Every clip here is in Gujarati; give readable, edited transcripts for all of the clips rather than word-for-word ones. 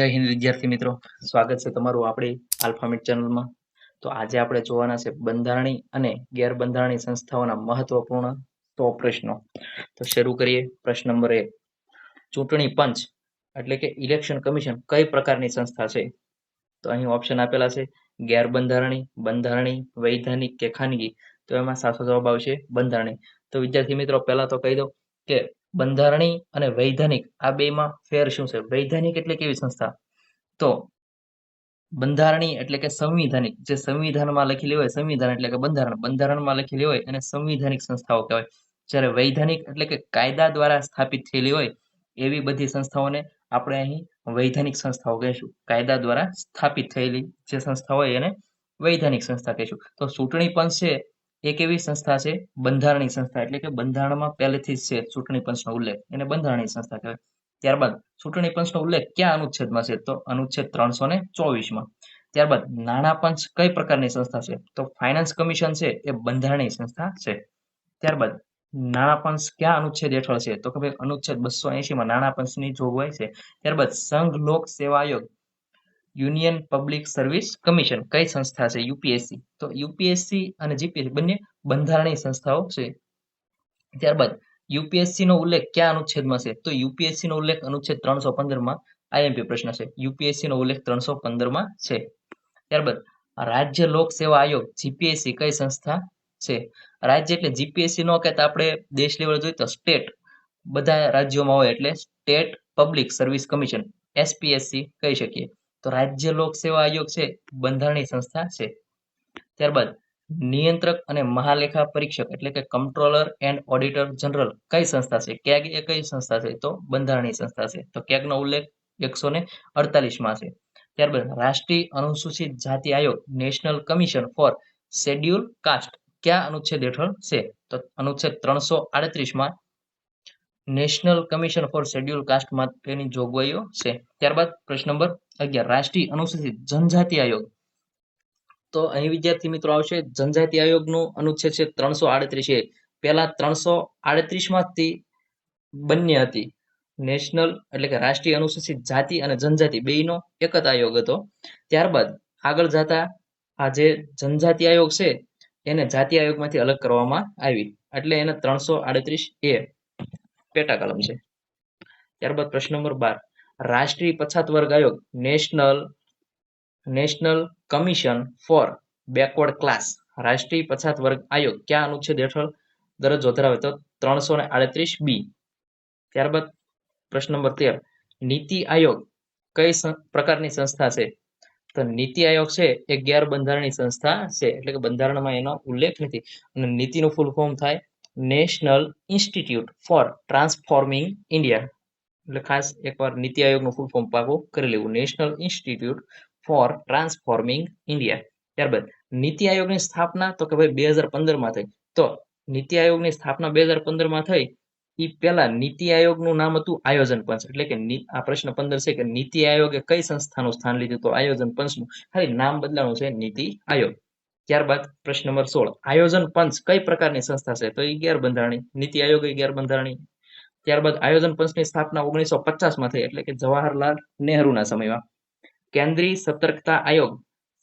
જય હિન્દ વિદ્યાર્થી મિત્રો, સ્વાગત છે તમારું આપણી આલ્ફામીટ ચેનલમાં. તો આજે આપણે જોવાના છે બંધારણી અને ગેરબંધારણી સંસ્થાઓના મહત્વપૂર્ણ 100 પ્રશ્નો. તો શરૂ કરીએ. પ્રશ્ન નંબર 1. ચૂંટણી પંચ એટલે કે ઇલેક્શન કમિશન કઈ પ્રકારની સંસ્થા છે? તો અહીં ઓપ્શન આપેલા છે: ગેરબંધારણી, બંધારણી, વૈધાનિક કે ખાનગી. તો એમાં સાચો જવાબ આવશે બંધારણી. તો વિદ્યાર્થી મિત્રો, પહેલા તો કહી દો કે બંધારણી અને વૈધાનિક આ બેમાં ફેર શું છે. વૈધાનિક એટલે કેવી સંસ્થા? તો બંધારણી એટલે કે સંવિધાનિક, જે સંવિધાનમાં લખેલી હોય. સંવિધાન એટલે કે બંધારણ, બંધારણમાં લખેલી હોય અને સંવિધાનિક સંસ્થાઓ કહેવાય. જ્યારે વૈધાનિક એટલે કે કાયદા દ્વારા સ્થાપિત થયેલી હોય એવી બધી સંસ્થાઓને આપણે અહીં વૈધાનિક સંસ્થાઓ કહીશું. કાયદા દ્વારા સ્થાપિત થયેલી જે સંસ્થા હોય એને વૈધાનિક સંસ્થા કહીશું. તો ચૂંટણી પંચ છે એક એવી સંસ્થા છે, બંધારણીય સંસ્થા એટલે કે બંધારણમાં પહેલેથી જ છે ચૂંટણી પંચનો ઉલ્લેખ, એને બંધારણીય સંસ્થા કહેવાય. ત્યારબાદ ચૂંટણી પંચનો ઉલ્લેખ ક્યાં અનુચ્છેદમાં છે? તો અનુચ્છેદ 324માં. ત્યારબાદ નાણાં પંચ કઈ પ્રકારની સંસ્થા છે? તો ફાઇનાન્સ કમિશન છે એ બંધારણીય સંસ્થા છે. ત્યારબાદ નાણાં પંચ ક્યાં અનુચ્છેદ હેઠળ છે? તો કે ભાઈ અનુચ્છેદ 280માં નાણાં પંચની જોગવાઈ છે. ત્યારબાદ સંઘ લોક સેવા આયોગ, યુનિયન પબ્લિક સર્વિસ કમિશન કઈ સંસ્થા છે? યુપીએસસી. તો યુપીએસસી અને જીપીએસસી બંને બંધારણીય સંસ્થાઓ છે. ત્યારબાદ યુપીએસસી નો ઉલ્લેખ ક્યાં અનુચ્છેદમાં છે? તો યુપીએસસી નો ઉલ્લેખ અનુચ્છેદ 315માં. આઈએમપી પ્રશ્ન છે. યુપીએસસી નો ઉલ્લેખ 315માં છે. ત્યારબાદ રાજ્ય લોક સેવા આયોગ, જીપીએસસી કઈ સંસ્થા છે? રાજ્ય એટલે જીપીએસસી નો કહેતા આપણે દેશ લેવલ જોઈએ તો સ્ટેટ, બધા રાજ્યોમાં હોય એટલે સ્ટેટ પબ્લિક સર્વિસ કમિશન, એસપીએસસી કહી શકીએ. તો રાજ્ય લોક સેવા આયોગ છે બંધારણીય સંસ્થા છે. ત્યારબાદ નિયંત્રક અને મહાલેખા પરીક્ષક એટલે કે કંટ્રોલર એન્ડ ઓડિટર જનરલ કઈ સંસ્થા છે? કેગ એ કઈ સંસ્થા છે? તો બંધારણીય સંસ્થા છે. તો કેગનો ઉલ્લેખ 148માં છે. ત્યારબાદ રાષ્ટ્રીય અનુસૂચિત જાતિ આયોગ, national commission for scheduled caste ક્યાં અનુચ્છેદ હેઠળ છે? તો અનુચ્છેદ 338માં national commission for scheduled caste માટેની જોગવાઈઓ છે. ત્યારબાદ પ્રશ્ન નંબર 11. રાષ્ટ્રીય અનુસૂચિત જનજાતિ આયોગ. તો અહીં વિદ્યાર્થી મિત્રો આવશે જનજાતિ આયોગનું અનુચ્છેદ છે 338. પહેલા 338માંથી બંને હતી. નેશનલ એટલે કે રાષ્ટ્રીય અનુસૂચિત જાતિ અને જનજાતિ બેયનો એક જ આયોગ હતો. ત્યારબાદ આગળ જતા આ જે જનજાતિ આયોગ છે એને જાતિ આયોગમાંથી અલગ કરવામાં આવી, એટલે એને 338A પેટા કલમ છે. ત્યારબાદ પ્રશ્ન નંબર 12. રાષ્ટ્રીય પછાત વર્ગ આયોગ, national commission for backward class, રાષ્ટ્રીય પછાત વર્ગ આયોગ ક્યાં અનુચ્છેદ હેઠળ દરજ્જો ધરાવે? તો 338B. ત્યારબાદ પ્રશ્ન નંબર 13. નીતિ આયોગ કઈ પ્રકારની સંસ્થા છે? તો નીતિ આયોગ છે એ ગેરબંધારણીય સંસ્થા છે, એટલે કે બંધારણમાં એનો ઉલ્લેખ નથી. અને નીતિનું ફૂલ ફોર્મ થાય National Institute for Transforming India. એટલે ખાસ એકવાર નીતિ આયોગનું ફૂલ ફોર્મ પાકું કરી લેવું, National Institute for Transforming India. ત્યારબાદ નીતિ આયોગની સ્થાપના તો કે ભાઈ 2015માં થઈ. તો નીતિ આયોગની સ્થાપના 2015માં થઈ એ પહેલા નીતિ આયોગનું નામ હતું આયોજન પંચ. એટલે કે આ પ્રશ્ન 15 છે કે નીતિ આયોગે કઈ સંસ્થાનું સ્થાન લીધું? તો આયોજન પંચનું, ખાલી નામ બદલાનું છે નીતિ આયોગ. ત્યારબાદ પ્રશ્ન નંબર 16. આયોજન પંચ કઈ પ્રકારની સંસ્થા છે? તો એ ગેરબંધારણી. નીતિ આયોગ એ ગેરબંધારણી. ત્યારબાદ આયોજન પંચની સ્થાપના 1950માં થઈ, એટલે કે જવાહરલાલ નહેરુના સમયમાં. કેન્દ્રીય સતર્કતા આયોગ,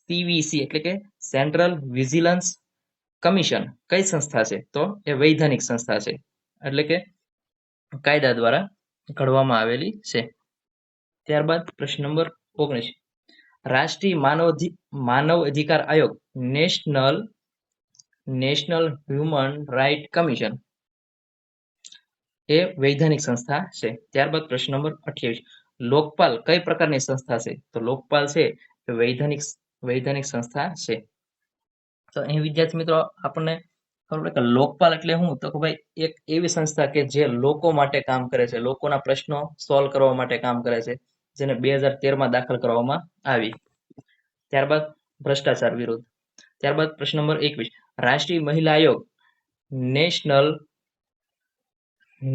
સીવીસી એટલે કે સેન્ટ્રલ વિજિલન્સ કમિશન કઈ સંસ્થા છે? તો એ વૈધાનિક સંસ્થા છે, એટલે કે કાયદા દ્વારા ઘડવામાં આવેલી છે. ત્યારબાદ પ્રશ્ન નંબર 19. રાષ્ટ્રીય માનવ અધિકાર આયોગ, નેશનલ હ્યુમન રાઇટ કમિશન એ વૈધાનિક સંસ્થા છે. ત્યારબાદ પ્રશ્ન નંબર 28. લોકપાલ કઈ પ્રકારની સંસ્થા છે? તો લોકપાલ છે એ વૈધાનિક સંસ્થા છે. તો અહીં વિદ્યાર્થી મિત્રો આપણને ખબર પડે કે લોકપાલ એટલે શું? તો કે ભાઈ એક એવી સંસ્થા કે જે લોકો માટે કામ કરે છે, લોકોના પ્રશ્નો સોલ્વ કરવા માટે કામ કરે છે, જેને 2013માં દાખલ કરવામાં આવી. ત્યારબાદ ભ્રષ્ટાચાર વિરુદ્ધ. ત્યારબાદ પ્રશ્ન નંબર 21. રાષ્ટ્રીય મહિલા આયોગ,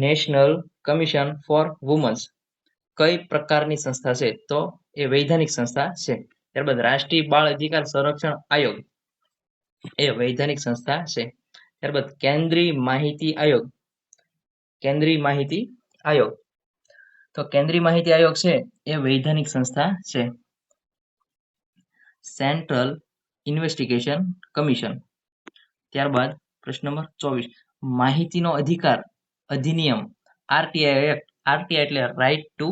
નેશનલ કમિશન ફોર વુમન્સ કઈ પ્રકારની સંસ્થા છે? તો એ વૈધાનિક સંસ્થા છે. ત્યારબાદ રાષ્ટ્રીય બાળ અધિકાર સંરક્ષણ આયોગ એ વૈધાનિક સંસ્થા છે. ત્યારબાદ કેન્દ્રીય માહિતી આયોગ તો કેન્દ્રીય માહિતી આયોગ છે એ વૈધાનિક સંસ્થા છે. Central Investigation Commission. ત્યારબાદ પ્રશ્ન નંબર 24, માહિતીનો અધિકાર અધિનિયમ આરટીઆઈ એક્ટ. આરટીઆઈ એટલે રાઇટ ટુ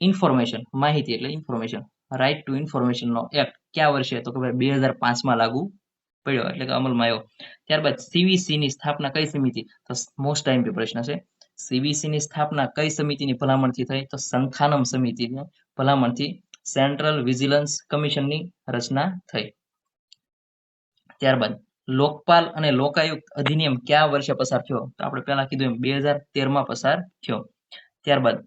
ઇન્ફોર્મેશન, માહિતી એટલે ઇન્ફોર્મેશન, રાઇટ ટુ ઇન્ફોર્મેશન નો એક્ટ કયા વર્ષે? તો કે ભાઈ 2005 લાગુ પડ્યો, એટલે કે અમલમાં આવ્યો. ત્યારબાદ સીવીસી ની સ્થાપના કઈ સમિતિ? તો મોસ્ટ ટાઈમ પ્રશ્ન છે. સીવીસી ની સ્થાપના કઈ સમિતિની ભલામણથી થઈ? તો સંખાનમ સમિતિની ભલામણથી સેન્ટ્રલ વિજિલન્સ કમિશનની રચના થઈ. ત્યારબાદ લોકપાલ અને લોકાયુક્ત અધિનિયમ કયા વર્ષે પસાર થયો? તો આપણે પહેલા કીધું એમ 2013 પસાર થયો. ત્યારબાદ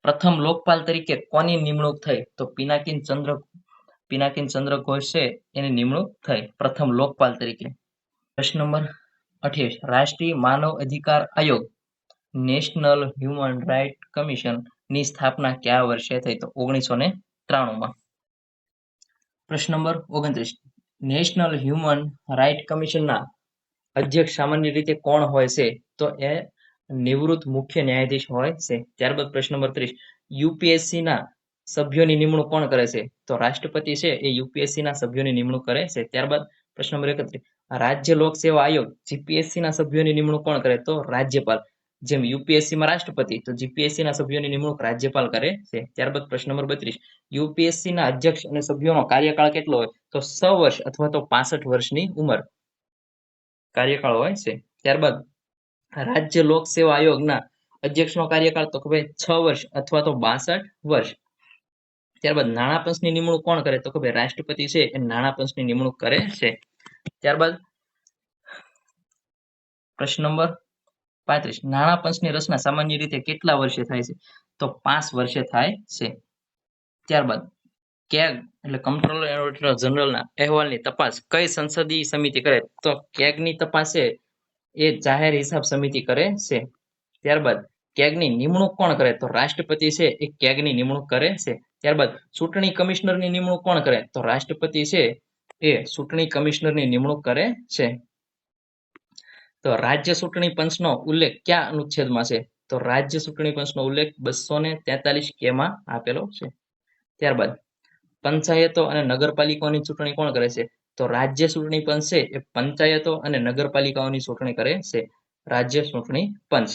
પ્રથમ લોકપાલ તરીકે કોની નિમણૂક થઈ? તો પિનાકિન ચંદ્ર ઘોષ છે એની નિમણૂક થઈ પ્રથમ લોકપાલ તરીકે. પ્રશ્ન નંબર 28, રાષ્ટ્રીય માનવ અધિકાર આયોગ નેશનલ હ્યુમન રાઇટ કમિશન ની સ્થાપના કયા વર્ષે થઈ? તો 1993. પ્રશ્ન નંબર 29, નેશનલ હ્યુમન રાઇટ કમિશનના અધ્યક્ષ સામાન્ય રીતે કોણ હોય છે? તો એ નિવૃત્ત મુખ્ય ન્યાયાધીશ હોય છે. ત્યારબાદ પ્રશ્ન નંબર 30, યુપીએસસી ના સભ્યોની નિમણૂક કોણ કરે છે? તો રાષ્ટ્રપતિ છે એ યુપીએસસી ના સભ્યોની નિમણૂક કરે છે. ત્યારબાદ પ્રશ્ન નંબર 31, રાજ્ય લોક સેવા આયોગ જીપીએસસી ના સભ્યોની નિમણૂક કોણ કરે? તો રાજ્યપાલ. જેમ યુપીએસસી માં રાષ્ટ્રપતિ, તો જીપીએસસી ના સભ્યોની નિમણૂક રાજ્યપાલ કરે છે. ત્યારબાદ પ્રશ્ન નંબર 32, યુપીએસસી ના અધ્યક્ષ અને સભ્યોનો કાર્યકાળ કેટલો હોય? તો 6 વર્ષ અથવા તો 65 વર્ષની ઉંમર કાર્યકાળ હોય છે. ત્યારબાદ રાજ્ય લોક સેવા આયોગના અધ્યક્ષનો કાર્યકાળ તો કે ભાઈ 6 વર્ષ અથવા તો 62 વર્ષ. ત્યારબાદ નાણાં પંચની નિમણૂક કોણ કરે? તો કે ભાઈ રાષ્ટ્રપતિ છે એ નાણાં પંચની નિમણૂક કરે છે. ત્યારબાદ પ્રશ્ન નંબર 35, નાણાં પંચની રચના સામાન્ય રીતે કેટલા વર્ષે થાય છે? તો 5 વર્ષે થાય છે. ત્યારબાદ કેગ એટલે કંટ્રોલર એન્ડ ઓડિટર જનરલના અહેવાલની તપાસ કઈ સંસદીય સમિતિ કરે? તો કેગની તપાસ છે એ જાહેર હિસાબ સમિતિ કરે છે. ત્યારબાદ કેગની નિમણૂક કોણ કરે? તો રાષ્ટ્રપતિ છે એ કેગની નિમણૂક કરે છે. ત્યારબાદ ચૂંટણી કમિશનરની નિમણૂક કોણ કરે? તો રાષ્ટ્રપતિ છે એ ચૂંટણી કમિશનરની નિમણૂક કરે છે. તો રાજ્ય ચૂંટણી પંચનો ઉલ્લેખ કયા અનુચ્છેદમાં છે? તો રાજ્ય ચૂંટણી પંચનો ઉલ્લેખ 243 કે માં આપેલો છે. ત્યારબાદ પંચાયતો અને નગરપાલિકાઓની ચૂંટણી કોણ કરે છે? તો રાજ્ય ચૂંટણી પંચ છે એ પંચાયતો અને નગરપાલિકાઓની ચૂંટણી કરે છે. રાજ્ય ચૂંટણી પંચ.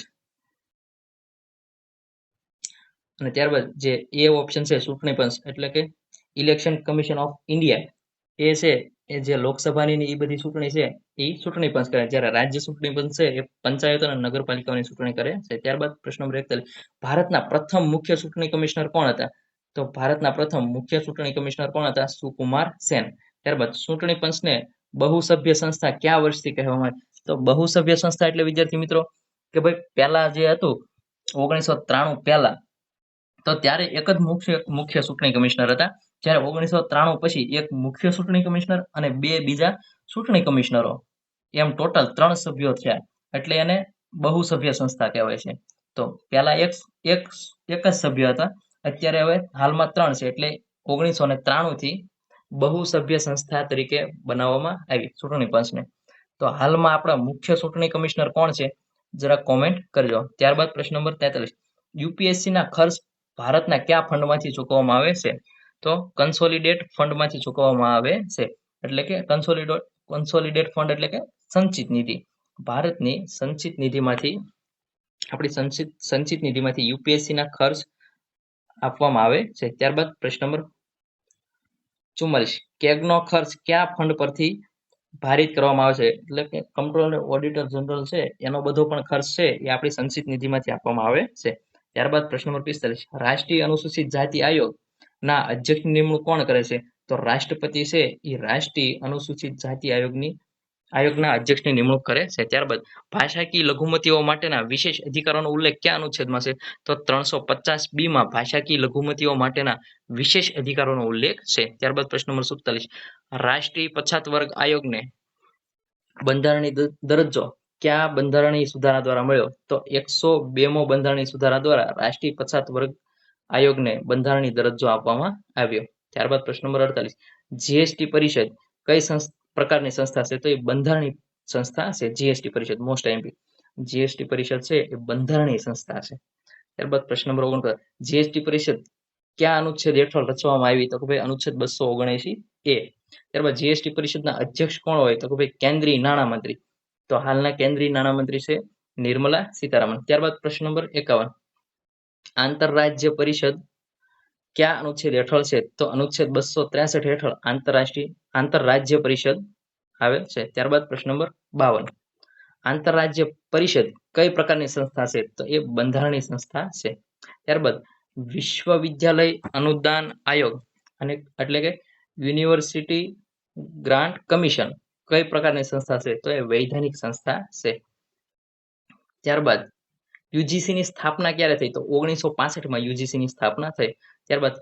અને ત્યારબાદ જે એ ઓપ્શન છે ચૂંટણી પંચ એટલે કે ઇલેક્શન કમિશન ઓફ ઇન્ડિયા, એ છે એ જે લોકસભાની એ બધી ચૂંટણી છે એ ચૂંટણી પંચ કરે, જ્યારે રાજ્ય ચૂંટણી પંચ છે એ પંચાયતો અને નગરપાલિકાઓની ચૂંટણી કરે છે. ત્યારબાદ પ્રશ્ન નંબર 41, ભારતના પ્રથમ મુખ્ય ચૂંટણી કમિશનર કોણ હતા? તો ભારતના પ્રથમ મુખ્ય ચૂંટણી કમિશનર કોણ હતા? સુકુમાર સેન. ત્યારબાદ ચૂંટણી પંચને બહુસભ્ય સંસ્થા કયા વર્ષથી કહેવામાં આવે? તો બહુસભ્ય સંસ્થા એટલે વિદ્યાર્થી મિત્રો કે ભાઈ પહેલા જે હતું 1993 પહેલા, તો ત્યારે એક જ મુખ્ય ચૂંટણી કમિશનર હતા. જ્યારે 1993 પછી એક મુખ્ય ચૂંટણી કમિશનર અને 2 બીજા ચૂંટણી કમિશનરો, એમ ટોટલ 3 સભ્યો થયા, એટલે એને બહુસભ્ય સંસ્થા કહેવાય છે. તો પહેલા એક જ સભ્ય હતા, અત્યારે હવે હાલમાં 3 છે, એટલે 1993 થી બહુસભ્ય સંસ્થા તરીકે બનાવવામાં આવી ચૂંટણી પંચને. તો હાલમાં આપણા મુખ્ય ચૂંટણી કમિશનર કોણ છે? જરા કોમેન્ટ કરજો. ત્યારબાદ પ્રશ્ન નંબર 43, યુપીએસસી ના ખર્ચ ભારતના કયા ફંડમાંથી ચૂકવવામાં આવે છે? તો કન્સોલિડેટ ફંડમાંથી ચૂકવવામાં આવે છે. એટલે કે કન્સોલિડેટ ફંડ એટલે કે સંચિત નિધિ. ભારતની સંચિત નિધિમાંથી, આપણી સંચિત નિધિમાંથી યુપીએસસી ના ખર્ચ આપવામાં આવે છે. ત્યારબાદ પ્રશ્ન નંબર 44, કેગનો ખર્ચ કયા ફંડ પરથી ભારિત કરવામાં આવે છે? એટલે કે કંટ્રોલર ઓડિટર જનરલ છે એનો બધો પણ ખર્ચ છે એ આપણી સંચિત નિધિમાંથી આપવામાં આવે છે. ત્યારબાદ પ્રશ્ન નંબર 45, રાષ્ટ્રીય અનુસૂચિત જાતિ આયોગ ના અધ્યક્ષની નિમણૂક કોણ કરે છે? તો રાષ્ટ્રપતિ છે એ રાષ્ટ્રીય અનુસૂચિત જાતિ આયોગના અધ્યક્ષની નિમણૂક કરે છે. ત્યારબાદ ભાષાકીય લઘુમતીઓ માટેના વિશેષ અધિકારોનો ઉલ્લેખ કયા અનુચ્છેદમાં છે? તો 350B માં ભાષાકીય લઘુમતીઓ માટેના વિશેષ અધિકારોનો ઉલ્લેખ છે. ત્યારબાદ પ્રશ્ન નંબર 47, રાષ્ટ્રીય પછાત વર્ગ આયોગને બંધારણીય દરજ્જો કયા બંધારણીય સુધારા દ્વારા મળ્યો? તો 102મો બંધારણીય સુધારા દ્વારા રાષ્ટ્રીય પછાત વર્ગ આયોગને બંધારણીય દરજ્જો આપવામાં આવ્યો. ત્યારબાદ પ્રશ્ન નંબર 48, જીએસટી પરિષદ કઈ પ્રકારની સંસ્થા છે? તો એ બંધારણીય સંસ્થા છે જીએસટી પરિષદ. મોસ્ટ આઈએમપી જીએસટી પરિષદ છે એ બંધારણીય સંસ્થા છે. ત્યારબાદ પ્રશ્ન નંબર 69, જીએસટી પરિષદ કયા અનુચ્છેદ હેઠળ રચવામાં આવી? તો કે ભાઈ અનુચ્છેદ 279A. ત્યારબાદ જીએસટી પરિષદના અધ્યક્ષ કોણ હોય? તો કે ભાઈ કેન્દ્રીય નાણામંત્રી. તો હાલના કેન્દ્રીય નાણામંત્રી છે નિર્મલા સીતારામન. ત્યારબાદ પ્રશ્ન નંબર 51, આંતરરાજ્ય પરિષદ કયા અનુચ્છેદ હેઠળ છે? તો અનુચ્છેદ 263 હેઠળ આંતરરાજ્ય પરિષદ આવે છે. ત્યારબાદ પ્રશ્ન નંબર 52, આંતરરાજ્ય પરિષદ કઈ પ્રકારની સંસ્થા છે? તો એ બંધારણીય સંસ્થા છે. ત્યારબાદ વિશ્વવિદ્યાલય અનુદાન આયોગ અને એટલે કે યુનિવર્સિટી ગ્રાન્ટ કમિશન કઈ પ્રકારની સંસ્થા છે? તો એ વૈધાનિક સંસ્થા છે. ત્યારબાદ યુજીસી ની સ્થાપના ક્યારે થઈ? તો 1965 યુજીસી ની સ્થાપના થઈ. ત્યારબાદ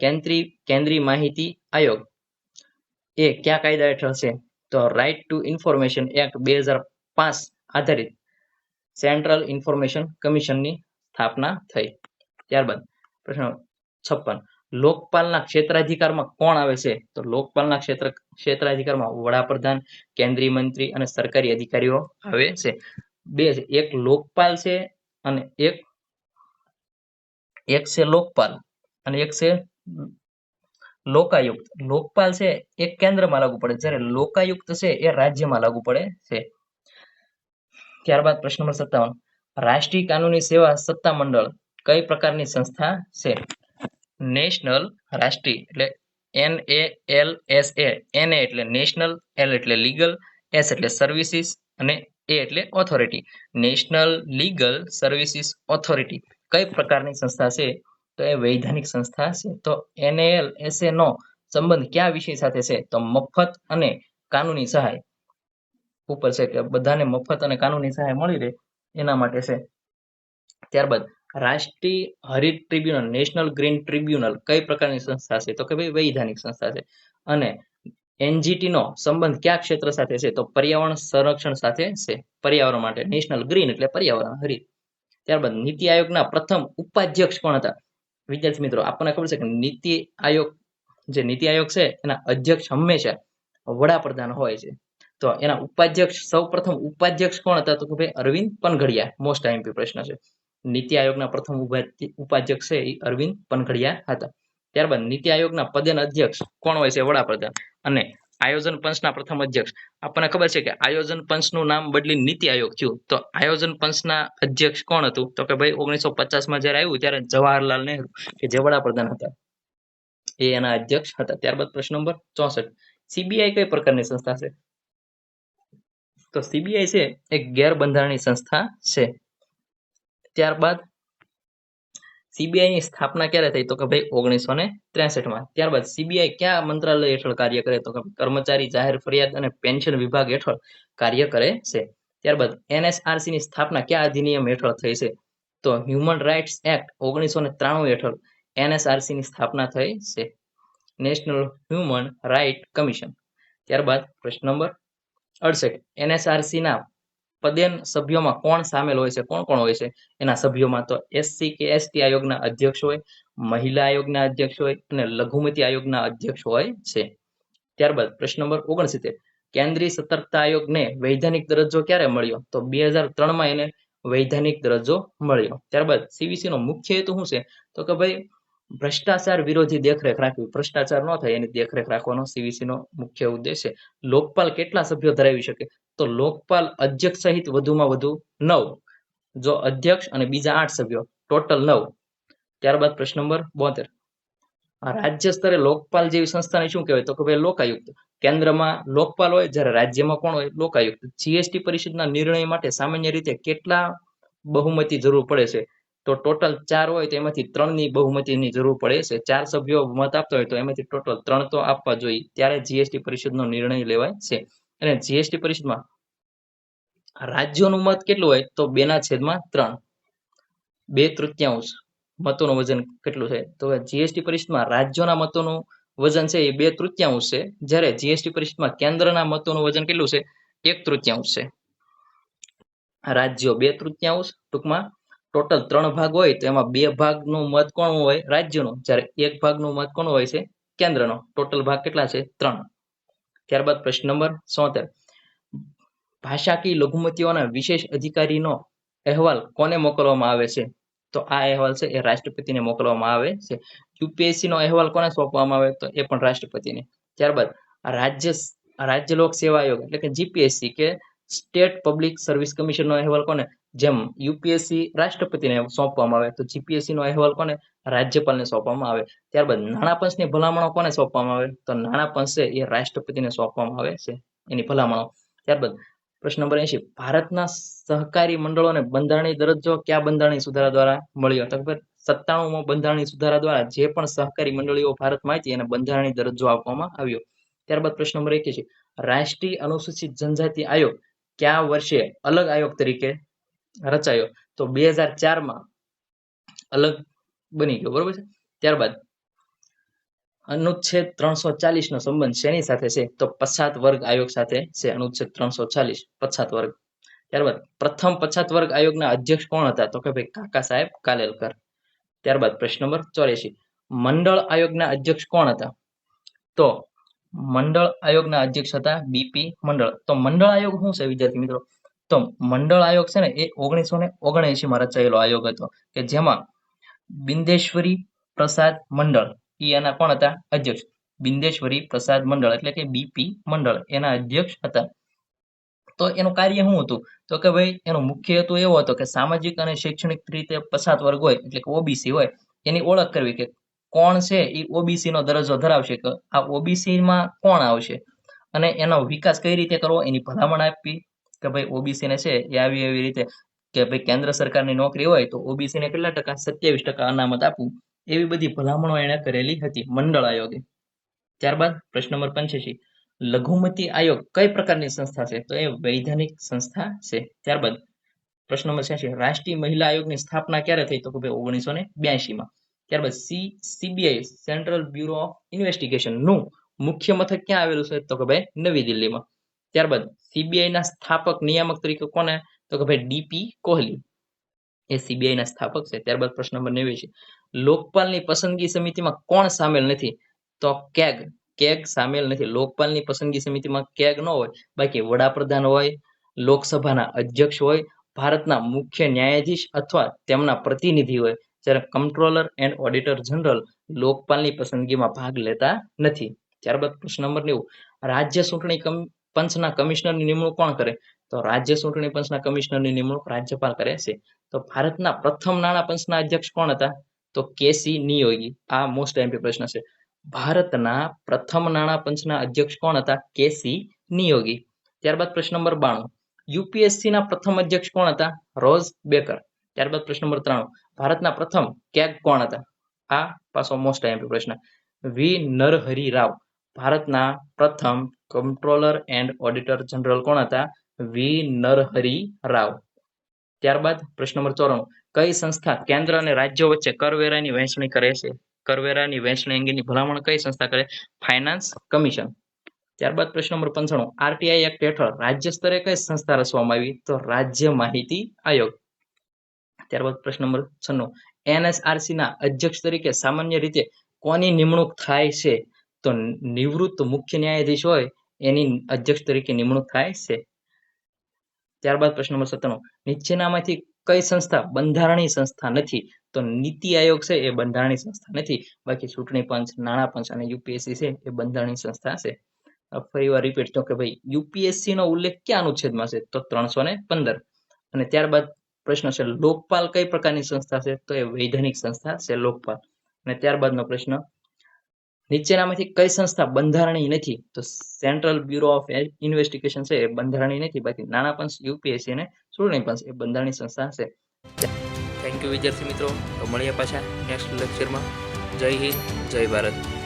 કેન્દ્રીય માહિતી આયોગ એ કયા કાયદા હેઠળ છે? તો રાઇટ ટુ ઇન્ફોર્મેશન એક્ટ 2005 આધારિત સેન્ટ્રલ ઇન્ફોર્મેશન કમિશનની સ્થાપના થઈ. ત્યારબાદ પ્રશ્ન 56, લોકપાલના ક્ષેત્રાધિકારમાં કોણ આવે છે? તો લોકપાલના ક્ષેત્રાધિકારમાં વડાપ્રધાન, કેન્દ્રીય મંત્રી અને સરકારી અધિકારીઓ આવે છે. બે છે, એક લોકપાલ છે અને એક છે લોકપાલ અને એક છે લોકાયુક્ત. લોકપાલ છે એ કેન્દ્રમાં લાગુ પડે, જ્યારે લોકાયુક્ત છે એ રાજ્યમાં લાગુ પડે છે. ત્યારબાદ પ્રશ્ન નંબર 57, રાષ્ટ્રીય કાનૂની સેવા સત્તા મંડળ કઈ પ્રકારની સંસ્થા છે? નેશનલ રાષ્ટ્રીય એટલે NALSA. NA એટલે નેશનલ, L એટલે લીગલ, S એટલે સર્વિસીસ અને A એટલે authority. National legal services authority કઈ પ્રકારની સંસ્થા છે? તો એ વૈધાનિક સંસ્થા છે. તો NALSA નો સંબંધ કયા વિષય સાથે છે? તો મફત અને કાનૂની સહાય ઉપર છે, કે બધાને મફત અને કાનૂની સહાય મળી રહે એના માટે છે. ત્યારબાદ રાષ્ટ્રીય હરિત ટ્રિબ્યુનલ, નેશનલ ગ્રીન ટ્રિબ્યુનલ કઈ પ્રકારની સંસ્થા છે? તો કે ભાઈ વૈધાનિક સંસ્થા છે. અને NGT નો સંબંધ કયા ક્ષેત્ર સાથે છે? તો પર્યાવરણ સંરક્ષણ સાથે છે. પર્યાવરણ માટે નેશનલ ગ્રીન એટલે પર્યાવરણ હરિત. ત્યારબાદ નીતિ આયોગના પ્રથમ ઉપાધ્યક્ષ કોણ હતા? વિદ્યાર્થી મિત્રો, આપણને ખબર છે કે નીતિ આયોગ છે એના અધ્યક્ષ હંમેશા વડાપ્રધાન હોય છે. તો એના ઉપાધ્યક્ષ, સૌપ્રથમ ઉપાધ્યક્ષ કોણ હતા? તો કે ભાઈ અરવિંદ પનઘડિયા. મોસ્ટ આઈએમપી પ્રશ્ન છે. નીતિ આયોગના પ્રથમ ઉપાધ્યક્ષ છે એ અરવિંદ પનઘડિયા હતા. ત્યારબાદ નીતિ આયોગના પદેન અધ્યક્ષ કોણ હોય છે? વડાપ્રધાન. અને આયોજન પંચના પ્રથમ અધ્યક્ષ, આપણને ખબર છે કે આયોજન પંચનું નામ બદલી નીતિ આયોગ થયું. તો આયોજન પંચના અધ્યક્ષ કોણ હતું? તો કે ભાઈ 1950 જયારે આવ્યું ત્યારે જવાહરલાલ નહેરુ, કે જે વડાપ્રધાન હતા, એ એના અધ્યક્ષ હતા. ત્યારબાદ પ્રશ્ન નંબર 64, CBI કઈ પ્રકારની સંસ્થા છે? તો CBI છે એક ગેરબંધારણીય સંસ્થા છે. ત્યારબાદ CBI ની સ્થાપના ક્યારે થઈ? તો કે ભાઈ 1963. ત્યારબાદ CBI કયા મંત્રાલય હેઠળ કાર્ય કરે? તો કે કર્મચારી જાહેર ફરિયાદ અને પેન્શન વિભાગ હેઠળ કાર્ય કરે છે. ત્યારબાદ NSRC ની સ્થાપના કયા અધિનિયમ હેઠળ થઈ છે? તો હ્યુમન રાઇટ્સ એક્ટ 1993 હેઠળ NSRC ની સ્થાપના થઈ છે, નેશનલ હ્યુમન રાઇટ કમિશન. ત્યારબાદ પ્રશ્ન નંબર 68, NSRC ના પદેન સભ્યોમાં કોણ સામેલ હોય છે? કોણ હોય છે એના સભ્યોમાં? તો SC કે ST આયોગના અધ્યક્ષ હોય, મહિલા આયોગના અધ્યક્ષ હોય અને લઘુમતી આયોગના અધ્યક્ષ હોય છે. ત્યારબાદ પ્રશ્ન નંબર 69, કેન્દ્રીય સતર્કતા આયોગને વૈધાનિક દરજ્જો ક્યારે મળ્યો? તો 2003 એને વૈધાનિક દરજ્જો મળ્યો. ત્યારબાદ CVC નો મુખ્ય હેતુ શું છે? તો કે ભાઈ ભ્રષ્ટાચાર વિરોધી દેખરેખ રાખવી, ભ્રષ્ટાચાર ન થાય એની દેખરેખ રાખવાનો CVC નો મુખ્ય ઉદ્દેશ છે. લોકપાલ કેટલા સભ્યો ધરાવી શકે? તો લોકપાલ અધ્યક્ષ સહિત વધુમાં વધુ 9, જો અધ્યક્ષ અને બીજા 8 સભ્યો, ટોટલ 9. ત્યારબાદ પ્રશ્ન નંબર 72, રાજ્ય સ્તરે લોકપાલ જેવી સંસ્થાને શું કહેવાય? તો કે ભાઈ લોકાયુક્ત. કેન્દ્રમાં લોકપાલ હોય, જ્યારે રાજ્યમાં કોણ હોય? લોકાયુક્ત. જીએસટી પરિષદના નિર્ણય માટે સામાન્ય રીતે કેટલા બહુમતી જરૂર પડે છે? તો ટોટલ 4 હોય તો એમાંથી 3 ની બહુમતીની જરૂર પડે છે. 4 સભ્યો મત આપતા હોય તો એમાંથી ટોટલ 3 તો આપવા જોઈએ, ત્યારે જીએસટી પરિષદનો નિર્ણય લેવાય છે. અને જીએસટી પરિષદમાં રાજ્યોનું મત કેટલું હોય? તો 2/3, 2/3 મતોનું વજન કેટલું છે? તો જીએસટી પરિષદમાં રાજ્યોના મતોનું વજન છે એ 2/3 છે, જ્યારે જીએસટી પરિષદમાં કેન્દ્રના મતોનું વજન કેટલું છે? 1/3 છે. રાજ્યો 2/3, ટૂંકમાં ટોટલ 3 ભાગ હોય તો એમાં 2 ભાગનું મત કોણ હોય? રાજ્યનું, જ્યારે 1 ભાગનું મત કોણ હોય છે? કેન્દ્રનો. ટોટલ ભાગ કેટલા છે? 3. ત્યારબાદ પ્રશ્ન નંબર 73, ભાષાકીય લઘુમતીઓના વિશેષ અધિકારીનો અહેવાલ કોને મોકલવામાં આવે છે? તો આ અહેવાલ છે એ રાષ્ટ્રપતિને મોકલવામાં આવે છે. યુપીએસસી નો અહેવાલ કોને સોંપવામાં આવે તો એ પણ રાષ્ટ્રપતિને. ત્યારબાદ રાજ્ય લોક સેવા આયોગ એટલે કે જીપીએસસી કે સ્ટેટ પબ્લિક સર્વિસ કમિશન નો અહેવાલ કોને, જેમ યુપીએસસી રાષ્ટ્રપતિને સોંપવામાં આવે તો જીપીએસસી નો અહેવાલ કોને, રાજ્યપાલને સોંપવામાં આવે. ત્યારબાદ નાણાં પંચની ભલામણો કોને સોંપવામાં આવે તો નાણાં પંચ છે એ રાષ્ટ્રપતિને સોંપવામાં આવે છે એની ભલામણો. ત્યારબાદ પ્રશ્ન નંબર 80, ભારતના સહકારી મંડળોને બંધારણીય દરજ્જો કયા બંધારણીય સુધારા દ્વારા મળ્યો તો 97મો બંધારણીય સુધારા દ્વારા જે પણ સહકારી મંડળીઓ ભારતમાં હતી એને બંધારણીય દરજ્જો આપવામાં આવ્યો. ત્યારબાદ પ્રશ્ન નંબર 81, રાષ્ટ્રીય અનુસૂચિત જનજાતિ આયોગ કયા વર્ષે અલગ આયોગ તરીકે રચાયો તો 2004માં અલગ બની ગયો, બરોબર છે. ત્યારબાદ અનુચ્છેદ 340 નો સંબંધ શેની સાથે છે તો પછાત વર્ગ આયોગ સાથે છે. અનુચ્છેદ 340 પછાત વર્ગ. ત્યારબાદ પ્રથમ પછાત વર્ગ આયોગના અધ્યક્ષ કોણ હતા તો કે ભાઈ કાકા સાહેબ કાલેલકર. ત્યારબાદ પ્રશ્ન નંબર 84, મંડળ આયોગના અધ્યક્ષ કોણ હતા તો મંડળ આયોગના અધ્યક્ષ હતા બીપી મંડળ. તો મંડળ આયોગ શું છે વિદ્યાર્થી મિત્રો, તો મંડળ આયોગ છે ને એ 1979માં રચાયેલો આયોગ હતો કે જેમાં બિંદેશ્વરી પ્રસાદ મંડળ એના કોણ હતા અધ્યક્ષ, બિંદેશ્વરી પ્રસાદ મંડળ એટલે કે બીપી મંડળ એના અધ્યક્ષ હતા. તો એનું કાર્ય શું હતું તો કે ભાઈ એનો મુખ્ય હેતુ એવો હતો કે સામાજિક અને શૈક્ષણિક રીતે પછાત વર્ગ હોય એટલે કે ઓબીસી હોય એની ઓળખ કરવી કે કોણ છે એ ઓબીસી નો દરજ્જો ધરાવશે, કે આ ઓબીસી માં કોણ આવશે અને એનો વિકાસ કઈ રીતે કરવો એની ભલામણ આપવી કે ભાઈ ઓબીસી ને છે એ આવી રીતે કે ભાઈ કેન્દ્ર સરકારની નોકરી હોય તો ઓબીસી ને કેટલા ટકા 27% અનામત આપવું, એવી બધી ભલામણો એને કરેલી હતી મંડળ આયોગે. ત્યારબાદ પ્રશ્ન નંબર 85, લઘુમતી આયોગ કઈ પ્રકારની સંસ્થા છે તો એ વૈધાનિક સંસ્થા છે. ત્યારબાદ પ્રશ્ન નંબર 86, રાષ્ટ્રીય મહિલા આયોગની સ્થાપના ક્યારે થઈ તો કે ભાઈ 1982માં. ત્યારબાદ CBI central bureau of investigation નું મુખ્ય મથક ક્યાં આવેલું છે તો કે ભાઈ નવી દિલ્હીમાં. ત્યારબાદ સીબીઆઈ ના સ્થાપક નિયામક તરીકે કોને તો કે ભાઈ ડીપી કોહલી એ સીબીઆઈ ના સ્થાપક છે. ત્યારબાદ પ્રશ્ન નંબર 89, લોકપાલની પસંદગી સમિતિમાં કોણ સામેલ નથી તો કેગ સામેલ નથી. લોકપાલની પસંદગી સમિતિમાં કેગ ન હોય, બાકી વડાપ્રધાન હોય, લોકસભાના અધ્યક્ષ હોય, ભારતના મુખ્ય ન્યાયાધીશ અથવા તેમના પ્રતિનિધિ હોય, જ્યારે કમ્ટ્રોલર એન્ડ ઓડિટર જનરલ લોકપાલની પસંદગીમાં ભાગ લેતા નથી. ત્યારબાદ પ્રશ્ન નંબર 90, રાજ્ય ચૂંટણી પંચના કમિશનરની નિમણૂક કોણ કરે તો રાજ્ય ચૂંટણી પંચના કમિશનરની નિમણૂક રાજ્યપાલ કરે છે. તો ભારતના પ્રથમ નાણાં પંચના અધ્યક્ષ કોણ હતા તો કેસી નિયોગી. આ મોસ્ટ એમપી પ્રશ્ન છે. ભારતના પ્રથમ નાણાં પંચના અધ્યક્ષ કોણ હતા કેસી નિયોગી. ત્યારબાદ પ્રશ્ન નંબર 92, યુપીએસસી ના પ્રથમ અધ્યક્ષ કોણ હતા રોઝ બેકર. ત્યારબાદ પ્રશ્ન નંબર 93, ભારતના પ્રથમ કેગ કોણ હતા, આ પાછો મોસ્ટ એમપી પ્રશ્ન, વી નરહરી રાવ. ભારતના પ્રથમ કમ્ટ્રોલર એન્ડ ઓડિટર જનરલ કોણ હતા વી નરહરી રાવ. ત્યારબાદ પ્રશ્ન નંબર 94, કઈ સંસ્થા કેન્દ્ર અને રાજ્યો વચ્ચે કરવેરાની વહેંચણી કરે છે, કરવેરાની વહેંચણી અંગેની ભલામણ કઈ સંસ્થા કરે, ફાઇનાન્સ કમિશન. ત્યારબાદ પ્રશ્ન નંબર 95, આરટીઆઈ એક્ટ હેઠળ રાજ્ય સ્તરે કઈ સંસ્થા રચવામાં આવી તો રાજ્ય માહિતી આયોગ. ત્યારબાદ પ્રશ્ન નંબર 96, એનએસઆરસી ના અધ્યક્ષ તરીકે સામાન્ય રીતે કોની નિમણૂક થાય છે તો નિવૃત્ત મુખ્ય ન્યાયાધીશ હોય એની અધ્યક્ષ તરીકે નિમણૂક થાય છે. ત્યારબાદ પ્રશ્ન નંબર 97, નીચેનામાંથી કઈ સંસ્થા બંધારણીય સંસ્થા નથી તો નીતિ આયોગ છે એ બંધારણીય સંસ્થા નથી, બાકી ચૂંટણી પંચ, નાણાં પંચ અને યુપીએસસી છે એ બંધારણીય સંસ્થા છે. ફરી વાર રિપીટ તો કે ભાઈ યુપીએસસી નો ઉલ્લેખ ક્યાં અનુચ્છેદમાં છે તો 315. અને ત્યારબાદ પ્રશ્ન છે લોકપાલ કઈ પ્રકારની સંસ્થા છે તો એ વૈધાનિક સંસ્થા છે લોકપાલ. અને ત્યારબાદનો પ્રશ્ન, નીચેનામાંથી કઈ સંસ્થા બંધારણીય નથી તો સેન્ટ્રલ બ્યુરો ઓફ ઇન્વેસ્ટિગેશન છે એ બંધારણીય નથી, બાકી નાણાં પંચ, યુપીએસસી અને ચૂંટણી પંચ એ બંધારણીય સંસ્થા છે. થેન્ક યુ વિદ્યાર્થી મિત્રો, તો મળીએ પાછા નેક્સ્ટ લેક્ચરમાં. જય હિન્દ, જય ભારત.